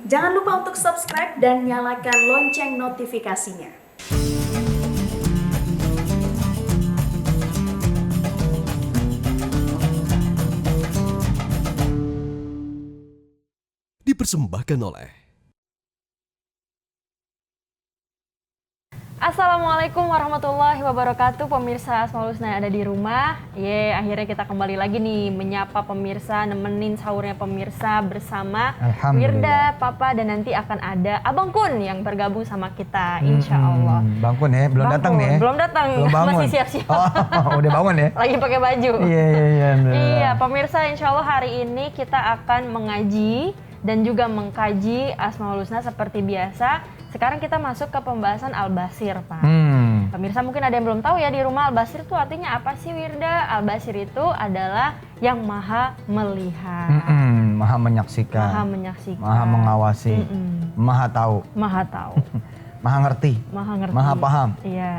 Jangan lupa untuk subscribe dan nyalakan lonceng notifikasinya. Dipersembahkan oleh Assalamualaikum warahmatullahi wabarakatuh, pemirsa Asmaul Husna yang ada di rumah. Akhirnya kita kembali lagi nih menyapa pemirsa, nemenin sahurnya pemirsa bersama Wirda, Papa, dan nanti akan ada Abang Kun yang bergabung sama kita, insya Allah. Bang Kun ya, belum datang nih ya? Belum datang, belum bangun. Masih siap-siap. Oh, udah bangun ya? Lagi pakai baju. Iya. Pemirsa, insya Allah hari ini kita akan mengaji dan juga mengkaji Asmaul Husna seperti biasa. Sekarang kita masuk ke pembahasan Al-Basir, Pak. Pemirsa mungkin ada yang belum tahu ya di rumah, Al-Basir itu artinya apa sih, Wirda? Al-Basir itu adalah yang maha melihat. Maha menyaksikan. Maha menyaksikan. Maha mengawasi. Maha tahu. Maha tahu. Maha ngerti. Maha ngerti. Maha paham. Iya.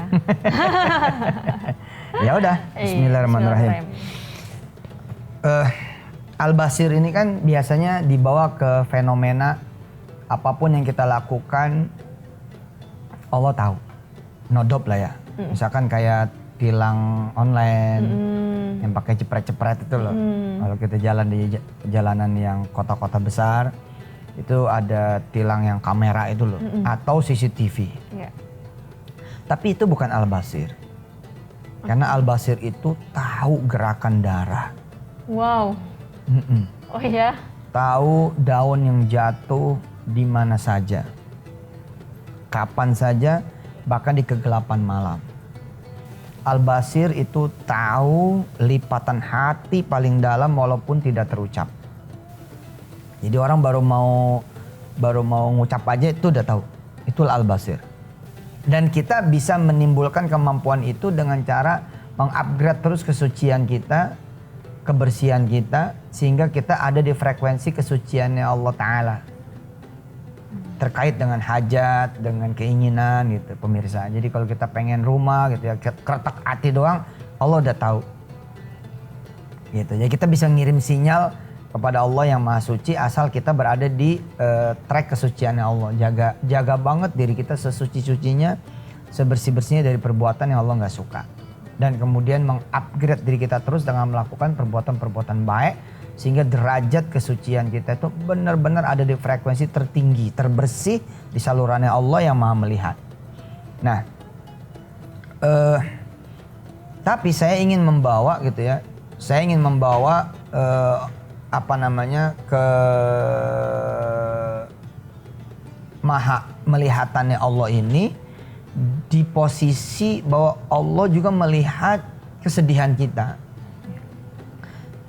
Ya udah, Bismillahirrahmanirrahim. Al-Basir ini kan biasanya dibawa ke fenomena apapun yang kita lakukan, Allah tahu. Nodop lah ya. Misalkan kayak tilang online yang pakai cepret-cepret itu loh. Kalau kita jalan di jalanan yang kota-kota besar, itu ada tilang yang kamera itu loh. Atau CCTV. Yeah. Tapi itu bukan Al-Basir. Karena Al-Basir itu tahu gerakan darah. Wow. Oh iya? Tahu daun yang jatuh di mana saja, kapan saja, bahkan di kegelapan malam. Al-Basir itu tahu lipatan hati paling dalam walaupun tidak terucap. Jadi orang baru mau ngucap aja itu udah tahu. Itulah Al-Basir. Dan kita bisa menimbulkan kemampuan itu dengan cara mengupgrade terus kesucian kita, kebersihan kita, sehingga kita ada di frekuensi kesuciannya Allah Ta'ala. Terkait dengan hajat, dengan keinginan gitu pemirsa. Jadi kalau kita pengen rumah gitu ya, keretak hati doang, Allah udah tahu. Gitu. Jadi kita bisa ngirim sinyal kepada Allah yang Maha Suci asal kita berada di track kesuciannya Allah. Jaga banget diri kita sesuci-sucinya, sebersih-bersihnya dari perbuatan yang Allah nggak suka. Dan kemudian mengupgrade diri kita terus dengan melakukan perbuatan-perbuatan baik, sehingga derajat kesucian kita itu benar-benar ada di frekuensi tertinggi, terbersih di salurannya Allah yang Maha melihat. Nah, tapi saya ingin membawa gitu ya, saya ingin membawa ke Maha melihatannya Allah ini di posisi bahwa Allah juga melihat kesedihan kita.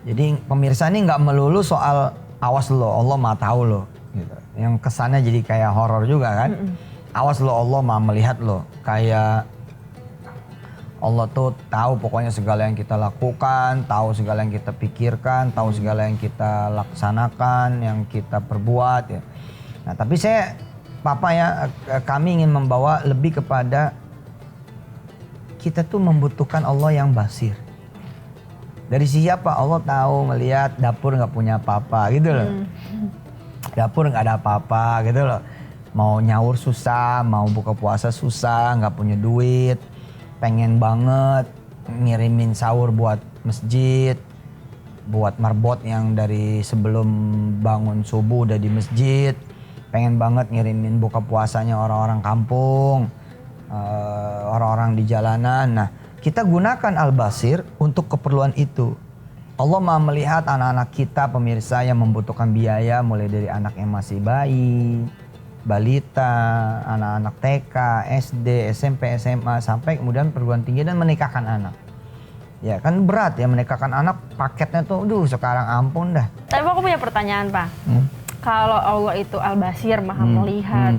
Jadi pemirsa ini nggak melulu soal awas lo, Allah Maha tahu lo, gitu. Yang kesannya jadi kayak horor juga kan. Awas lo, Allah Maha melihat lo. Kayak Allah tuh tahu pokoknya segala yang kita lakukan, tahu segala yang kita pikirkan, tahu segala yang kita laksanakan, yang kita perbuat ya. Nah tapi kami ingin membawa lebih kepada kita tuh membutuhkan Allah yang basir. Dari siapa? Allah tahu melihat dapur nggak punya apa-apa gitu loh. Dapur nggak ada apa-apa gitu loh. Mau nyaur susah, mau buka puasa susah, nggak punya duit. Pengen banget ngirimin sahur buat masjid, buat marbot yang dari sebelum bangun subuh udah di masjid. Pengen banget ngirimin buka puasanya orang-orang kampung, orang-orang di jalanan. Nah, kita gunakan Al-Basir untuk keperluan itu. Allah Maha melihat anak-anak kita pemirsa yang membutuhkan biaya, mulai dari anak yang masih bayi, balita, anak-anak TK, SD, SMP, SMA, sampai kemudian perguruan tinggi dan menikahkan anak. Ya kan berat ya menikahkan anak, paketnya tuh sekarang ampun dah. Tapi aku punya pertanyaan, Pak. Kalau Allah itu Al-Basir, Maha melihat,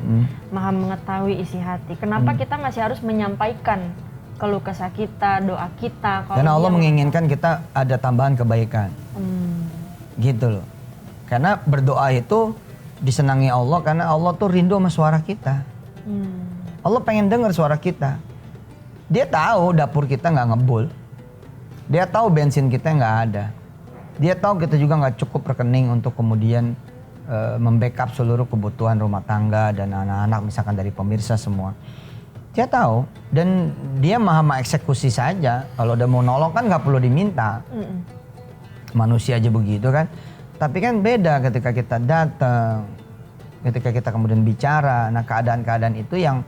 Maha mengetahui isi hati, kenapa kita masih harus menyampaikan keluh kesah kita, doa kita? Karena Allah menginginkan kita ada tambahan kebaikan. Gitu loh. Karena berdoa itu disenangi Allah karena Allah tuh rindu sama suara kita. Allah pengen dengar suara kita. Dia tahu dapur kita nggak ngebul. Dia tahu bensin kita nggak ada. Dia tahu kita juga nggak cukup rekening untuk kemudian membackup seluruh kebutuhan rumah tangga dan anak-anak misalkan dari pemirsa semua. Dia tahu dan dia maha mengeksekusi saja. Kalau udah mau nolong kan nggak perlu diminta. Manusia aja begitu kan. Tapi kan beda ketika kita datang, ketika kita kemudian bicara. Nah keadaan-keadaan itu yang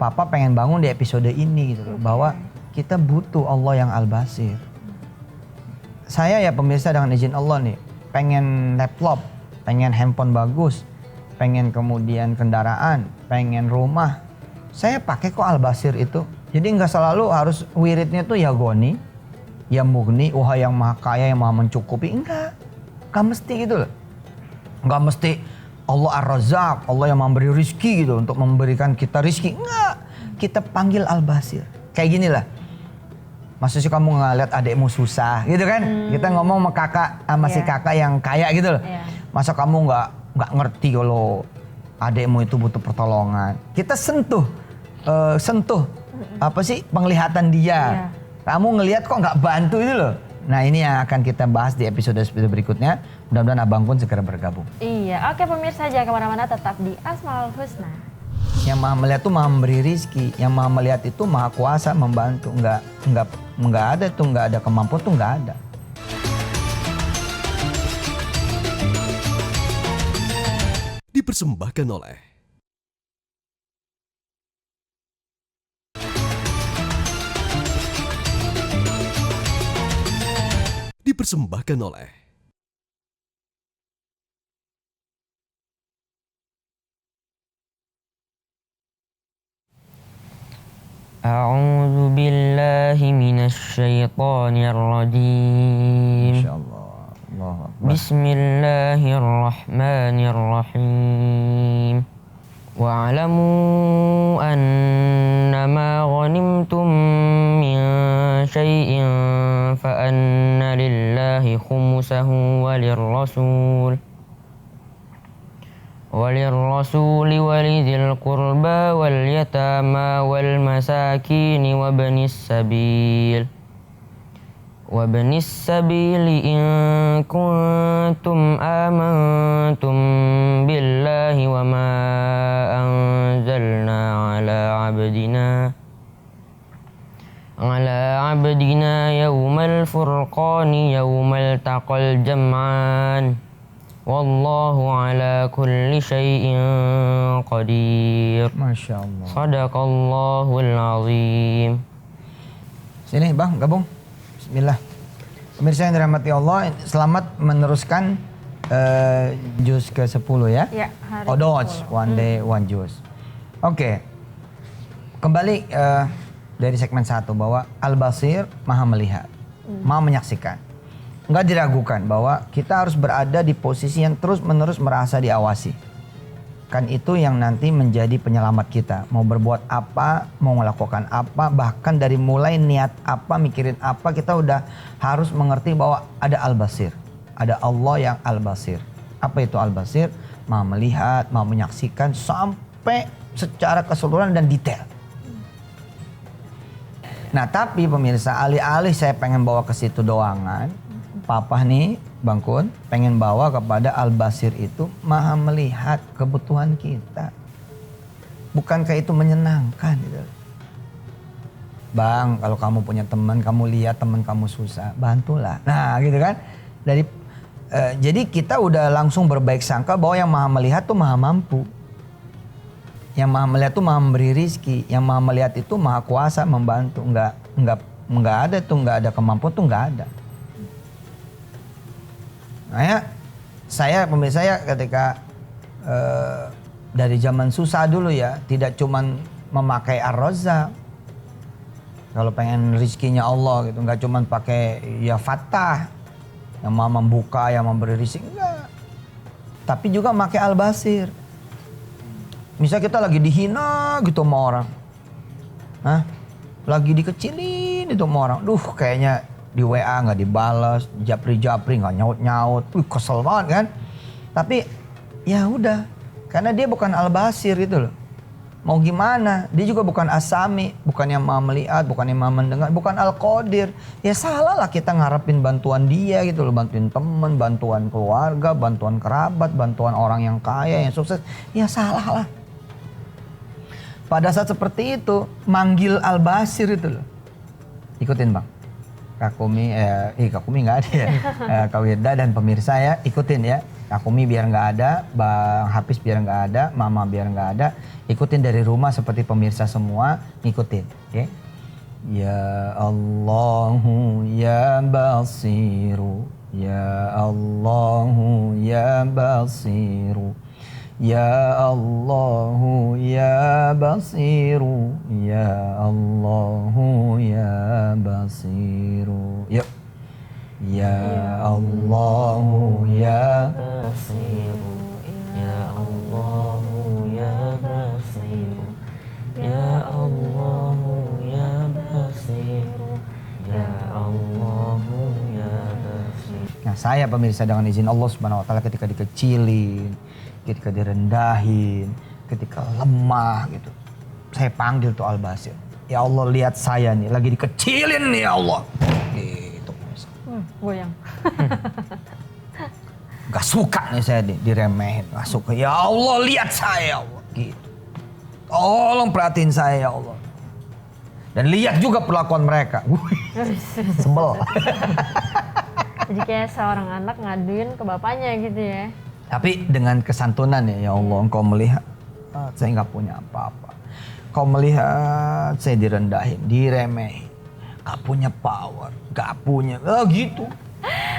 Papa pengen bangun di episode ini gitu loh. Bahwa kita butuh Allah yang Al-Basir. Saya ya pemirsa dengan izin Allah nih, pengen laptop, pengen handphone bagus, pengen kemudian kendaraan, pengen rumah. Saya pakai kok Al-Basir itu. Jadi nggak selalu harus wiridnya tuh ya Goni, ya Mugni, wahai yang maha kaya, yang maha mencukupi. Enggak mesti gitu loh. Nggak mesti Allah Ar-Razzaq, Allah yang memberi rizki gitu untuk memberikan kita rizki. Enggak, kita panggil Al-Basir. Kayak gini lah. Maksudnya kamu ngeliat adekmu susah gitu kan. Kita ngomong sama kakak, sama si kakak yang kaya gitu loh. Masa kamu nggak ngerti kalau adekmu itu butuh pertolongan. Kita sentuh apa sih penglihatan dia. Kamu ngelihat kok nggak bantu itu loh. Nah ini yang akan kita bahas di episode berikutnya. Mudah-mudahan Abang Kun segera bergabung. Iya, oke pemirsa, jangan kemana-mana, tetap di Asmaul Husna. Yang maha melihat itu maha memberi rizki. Yang maha melihat itu maha kuasa membantu. Nggak ada tuh, nggak ada kemampuan tuh nggak ada. Dipersembahkan oleh A'udzu billahi minasy syaithanir rajim. Insyaallah. Allahu Akbar. Bismillahirrahmanirrahim. Wa'lamu annama ghanimtum min syai'in fa anna lillahi khumsahu وللرسول ولذي القربى واليتامى والمساكين وابن السبيل إن كنتم آمنتم بالله وما أنزلنا على عبدنا يوم الفرقان يوم التقى الجمعان Wallahu ala kulli syai'in qadir. Masya Allah. Sadaqallahul azim. Sini Bang, gabung. Bismillah. Pemirsa yang dirahmati Allah, selamat meneruskan juz ke-10 ya. Ya, hari Odoj, ke-10. one day, one juz. Oke. Kembali dari segmen 1 bahwa Al-Basir maha melihat, maha menyaksikan. Nggak diragukan bahwa kita harus berada di posisi yang terus-menerus merasa diawasi. Kan itu yang nanti menjadi penyelamat kita. Mau berbuat apa, mau melakukan apa, bahkan dari mulai niat apa, mikirin apa, kita udah harus mengerti bahwa ada Al-Basir. Ada Allah yang Al-Basir. Apa itu Al-Basir? Maha melihat, maha menyaksikan sampai secara keseluruhan dan detail. Nah tapi pemirsa, alih-alih saya pengen bawa ke situ doangan, Papa nih, Bang Kun, pengen bawa kepada Al-Basir itu maha melihat kebutuhan kita. Bukankah itu menyenangkan gitu? Bang, kalau kamu punya teman, kamu lihat teman kamu susah, bantulah. Nah gitu kan. Jadi kita udah langsung berbaik sangka bahwa yang maha melihat tuh maha mampu. Yang maha melihat tuh maha memberi rizki. Yang maha melihat itu maha kuasa membantu. Nggak ada tuh, nggak ada kemampuan tuh nggak ada. Nah saya pemirsa ya ketika dari zaman susah dulu ya, tidak cuman memakai Ar-Razzaq. Kalau pengen rizkinya Allah gitu, nggak cuman pakai ya Fattah yang maha membuka, yang memberi rizki, enggak. Tapi juga pakai Al-Basir. Misal kita lagi dihina gitu sama orang, lagi dikecilin itu sama orang, kayaknya di WA nggak dibalas, japri nggak nyaut, kesel banget kan. Tapi ya udah, karena dia bukan Al-Basir gitu loh. Mau gimana? Dia juga bukan As-Sami, bukan yang maha melihat, bukan yang maha mendengar, bukan Al-Qadir. Ya salah lah kita ngarepin bantuan dia gitu loh. Bantuin teman, bantuan keluarga, bantuan kerabat, bantuan orang yang kaya, yang sukses. Ya salah lah. Pada saat seperti itu, manggil Al-Basir itu loh. Ikutin bang. Kakumi nggak ada ya. Kak Wirda dan pemirsa ya, ikutin ya. Kakumi biar nggak ada, Bang Hafiz biar nggak ada, Mama biar nggak ada. Ikutin dari rumah seperti pemirsa semua, ngikutin. Okay? Ya Allahu ya Basiru, ya Allahu ya Basiru, ya Allahu ya Basiru, ya Allahu ya Basiru. Yuk. Ya Allahu ya Basiru, ya Allahu ya Basiru, ya Allahu ya Basiru, ya Allahu ya Basiru. Nah saya pemirsa dengan izin Allah Subhanahu wa Ta'ala ketika dikecilin, ketika direndahin, ketika lemah gitu, saya panggil tuh Al-Basir. Ya Allah lihat saya nih lagi dikecilin nih ya Allah. Gitu pemirsa. Goyang. Gak suka nih saya diremehin, gak suka. Ya Allah lihat saya ya Allah. Gitu. Tolong perhatiin saya ya Allah. Dan lihat juga perlakuan mereka. Sebel. Jadi kayak seorang anak ngaduin ke bapaknya gitu ya. Tapi dengan kesantunan ya Allah, engkau melihat saya nggak punya apa-apa. Kau melihat saya direndahin, diremehin, gak punya power, gak punya, gitu.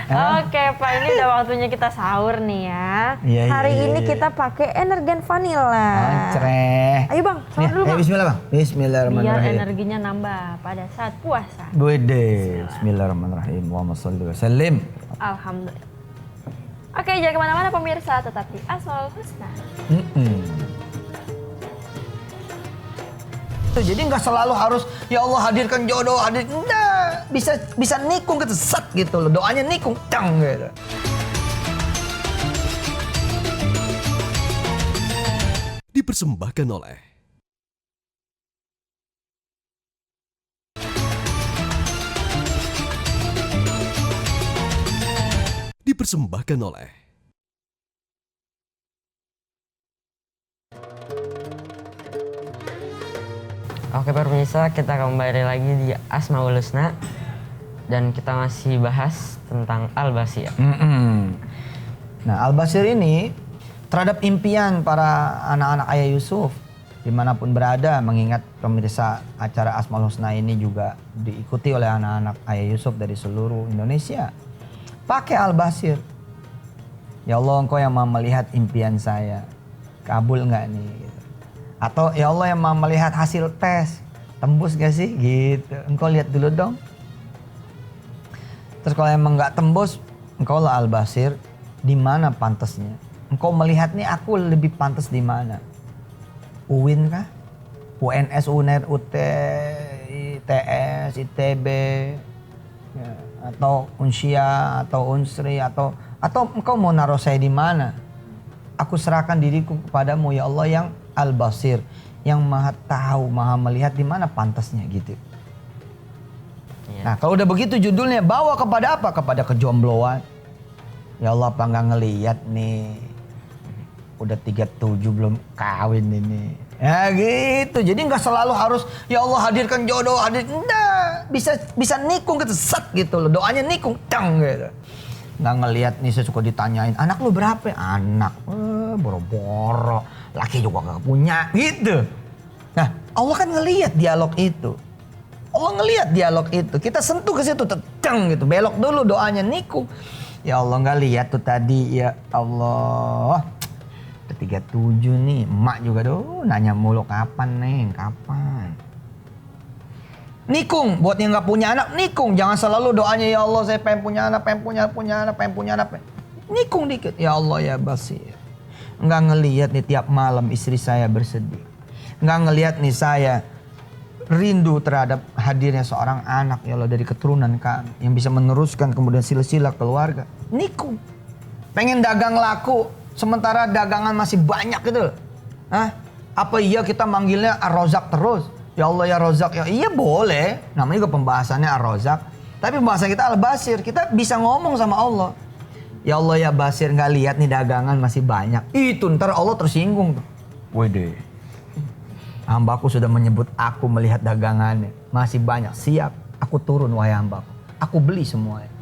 Oke Pak, ini udah waktunya kita sahur nih ya. Iya, Hari iya, ini iya. kita pakai Energen Vanilla. Cereh. Ayo Bang, sahur dulu Bang. Bismillah bang. Biar Bismillahirrahmanirrahim. energinya nambah pada saat puasa. Budi. Bismillahirrahmanirrahim. Allahumma sholli wa sallim. Alhamdulillah. Oke, jangan kemana-mana pemirsa, tetap di Asmaul Husna. Jadi nggak selalu harus ya Allah hadirkan jodoh, enggak. Bisa nikung gitu, set gitu loh. Doanya nikung, cang gitu. Dipersembahkan oleh Oke pemirsa, kita kembali lagi di Asmaul Husna dan kita masih bahas tentang Al-Basir. Nah Al-Basir ini terhadap impian para anak-anak Ayah Yusuf dimanapun berada, mengingat pemirsa acara Asmaul Husna ini juga diikuti oleh anak-anak Ayah Yusuf dari seluruh Indonesia. Pakai Al-Basir. Ya Allah engkau yang mau melihat impian saya, kabul nggak nih? Gitu. Atau ya Allah yang mau melihat hasil tes, tembus gak sih? Gitu. Engkau lihat dulu dong. Terus kalau emang nggak tembus, engkau lah Al-Basir, di mana pantasnya? Engkau melihat nih aku lebih pantas di mana? UIN kah? UNS, UNER, UT, ITS, ITB, ya, atau Unsia, atau Unsri, atau engkau mau naruh saya di mana? Aku serahkan diriku kepadamu ya Allah yang Al-Basir, yang maha tahu, maha melihat di mana pantasnya gitu. Iya. Nah kalau udah begitu judulnya bawa kepada apa? Kepada kejombloan. Ya Allah apa nggak ngelihat nih, udah 37 belum kawin ini. Ya gitu, jadi nggak selalu harus ya Allah hadirkan jodoh, enggak. Bisa nikung gitu, set gitu loh. Doanya nikung, cang gitu. Nggak ngelihat nih, saya suka ditanyain, anak lu berapa? Anak, boro-boro, laki juga gak punya, gitu. Nah, Allah kan ngelihat dialog itu. Allah ngelihat dialog itu. Kita sentuh ke situ, teteng gitu, belok dulu doanya nikung. Ya Allah nggak lihat tuh tadi, ya Allah. Udah 37 nih, emak juga nanya mulu kapan neng, kapan. Nikung, buat yang nggak punya anak, nikung. Jangan selalu doanya ya Allah saya pengen punya anak, pengen punya anak. Nikung dikit, ya Allah ya Basir. Nggak ngelihat nih tiap malam istri saya bersedih. Nggak ngelihat nih saya rindu terhadap hadirnya seorang anak ya Allah dari keturunan kami yang bisa meneruskan kemudian silsilah keluarga. Nikung. Pengen dagang laku sementara dagangan masih banyak gitu. Hah? Apa iya kita manggilnya Ar-Razzaq terus? Ya Allah ya Razzaq ya. Iya boleh. Namanya juga pembahasannya Ar-Razzaq. Tapi bahasa kita Al-Basir. Kita bisa ngomong sama Allah. Ya Allah ya Basir, nggak lihat nih dagangan masih banyak. Itu ntar Allah tersinggung tuh. Wede. Hambaku sudah menyebut aku melihat dagangannya. Masih banyak. Siap. Aku turun wahai hambaku. Aku beli semuanya.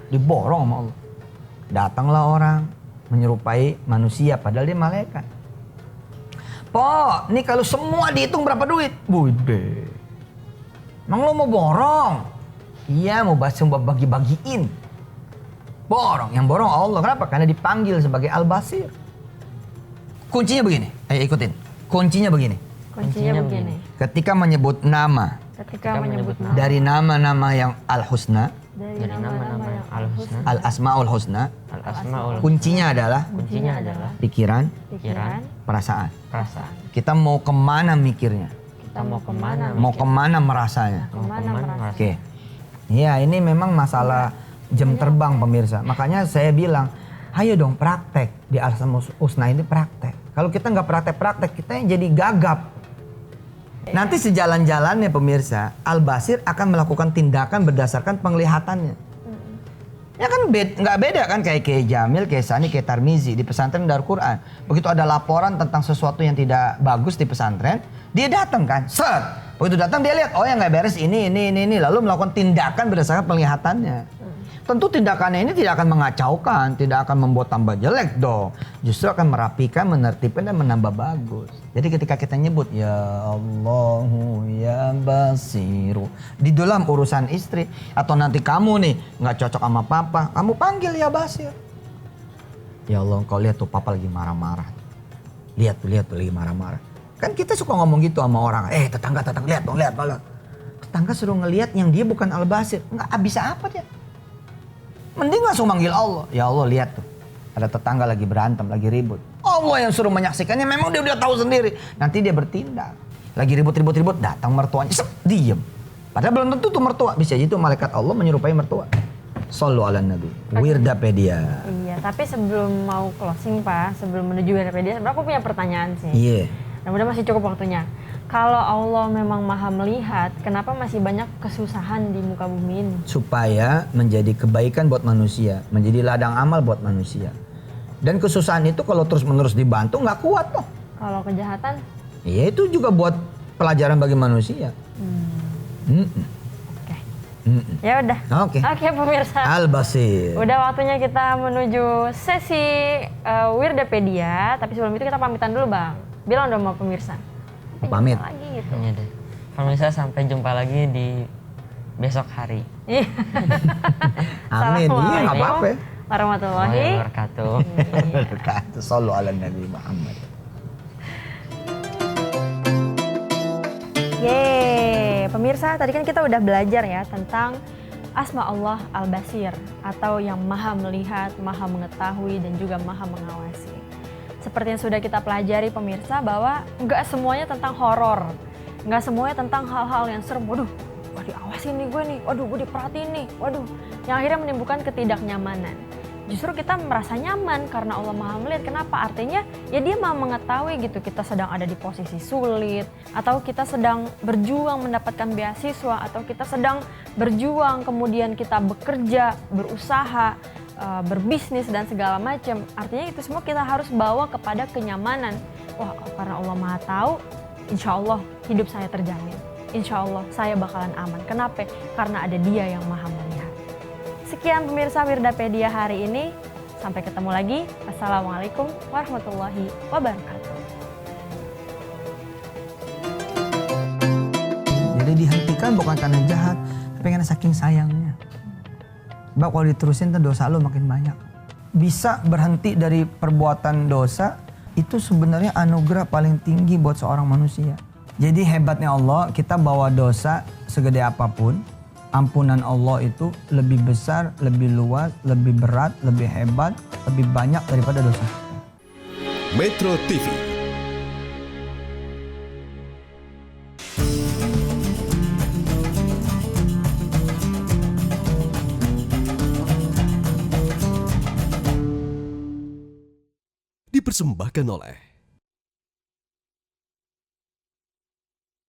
Diborong sama Allah. Datanglah orang menyerupai manusia padahal dia malaikat. Po, ini kalau semua dihitung berapa duit? Bude. Emang lo mau borong? Iya, mau bagi-bagiin. Borong, yang borong Allah. Kenapa? Karena dipanggil sebagai Al-Basir. Kuncinya begini, ayo ikutin. Kuncinya begini. Kuncinya begini. Ketika menyebut nama. Ketika menyebut nama. Dari nama-nama yang Al-Husna. Dari nama-nama yang Al-Husna. Al-Asma'ul Husna. Al-Asmaul. Kuncinya adalah Kuncinya adalah pikiran, Pikiran, perasaan. perasaan. Kita mau kemana mikirnya? Kita mau kemana? Mau kemana merasanya? kemana merasa. Oke. Ya ini memang masalah jam terbang pemirsa. Makanya saya bilang, ayo dong praktek. Di Al-Asmaul Husna ini praktek. Kalau kita nggak praktek-praktek, kita yang jadi gagap. Nanti sejalan-jalannya pemirsa, Al-Basir akan melakukan tindakan berdasarkan penglihatannya. Ya kan nggak beda kan kayak Jamil, kayak Sani, kayak Tarmizi di pesantren Darul Quran. Begitu ada laporan tentang sesuatu yang tidak bagus di pesantren, dia datang kan, set. Begitu datang dia lihat, oh yang nggak beres ini, lalu melakukan tindakan berdasarkan penglihatannya. Tentu tindakannya ini tidak akan mengacaukan, tidak akan membuat tambah jelek dong. Justru akan merapikan, menertibkan dan menambah bagus. Jadi ketika kita nyebut ya Allahu ya Basiru di dalam urusan istri atau nanti kamu nih nggak cocok sama papa, kamu panggil ya Basir. Ya Allah, kau lihat tuh papa lagi marah-marah. Lihat tuh lagi marah-marah. Kan kita suka ngomong gitu sama orang. Tetangga lihat dong, lihat. Tetangga suruh ngelihat yang dia bukan Al-Basir. Nggak bisa apa dia. Mending langsung manggil Allah. Ya Allah lihat tuh. Ada tetangga lagi berantem, lagi ribut. Allah yang suruh menyaksikannya, memang dia udah tahu sendiri. Nanti dia bertindak. Lagi ribut, datang mertuanya. Diem. Padahal belum tentu tuh mertua. Bisa jadi tuh malaikat Allah menyerupai mertua. Sallu ala Nabi. Wirdapedia. Iya, tapi sebelum mau closing Pak, sebelum menuju Wirdapedia, sebenarnya aku punya pertanyaan sih. Iya. Mudah-mudahan masih cukup waktunya. Kalau Allah memang maha melihat, kenapa masih banyak kesusahan di muka bumi ini? Supaya menjadi kebaikan buat manusia, menjadi ladang amal buat manusia. Dan kesusahan itu kalau terus-menerus dibantu nggak kuat loh. Kalau kejahatan? Iya itu juga buat pelajaran bagi manusia. Oke. Ya udah. Oke. Oke pemirsa. Al-Basir. Udah waktunya kita menuju sesi Wirdapedia, tapi sebelum itu kita pamitan dulu Bang. Bilang dong sama pemirsa. Pamit. Lagi gitu. Iya deh. Pemirsa sampai jumpa lagi di besok hari. Iya. Amin. Iya nggak apa-apa. Warahmatullahi wabarakatuh. Wabarakatuh. Sallu ala Nabi Muhammad. Yeay, pemirsa tadi kan kita udah belajar ya tentang Asma Allah Al-Basir atau yang maha melihat, maha mengetahui dan juga maha mengawasi. Seperti yang sudah kita pelajari pemirsa bahwa nggak semuanya tentang horor, nggak semuanya tentang hal-hal yang serem. Waduh, diawasin nih gue nih, waduh gue diperhatiin nih, waduh. Yang akhirnya menimbulkan ketidaknyamanan. Justru kita merasa nyaman karena Allah maha melihat. Kenapa? Artinya ya dia maha mengetahui gitu kita sedang ada di posisi sulit, atau kita sedang berjuang mendapatkan beasiswa, atau kita sedang berjuang kemudian kita bekerja, berusaha, berbisnis dan segala macam. Artinya itu semua kita harus bawa kepada kenyamanan. Wah, karena Allah maha tahu, insya Allah hidup saya terjamin. Insya Allah saya bakalan aman. Kenapa? Karena ada dia yang maha melihat. Sekian pemirsa Wirdapedia hari ini. Sampai ketemu lagi. Assalamualaikum warahmatullahi wabarakatuh. Jadi dihentikan bukan karena jahat, tapi karena saking sayangnya. Sebab kalau diterusin tuh dosa lo makin banyak. Bisa berhenti dari perbuatan dosa, itu sebenarnya anugerah paling tinggi buat seorang manusia. Jadi hebatnya Allah, kita bawa dosa segede apapun, ampunan Allah itu lebih besar, lebih luas, lebih berat, lebih hebat, lebih banyak daripada dosa. Metro TV. Dipersembahkan oleh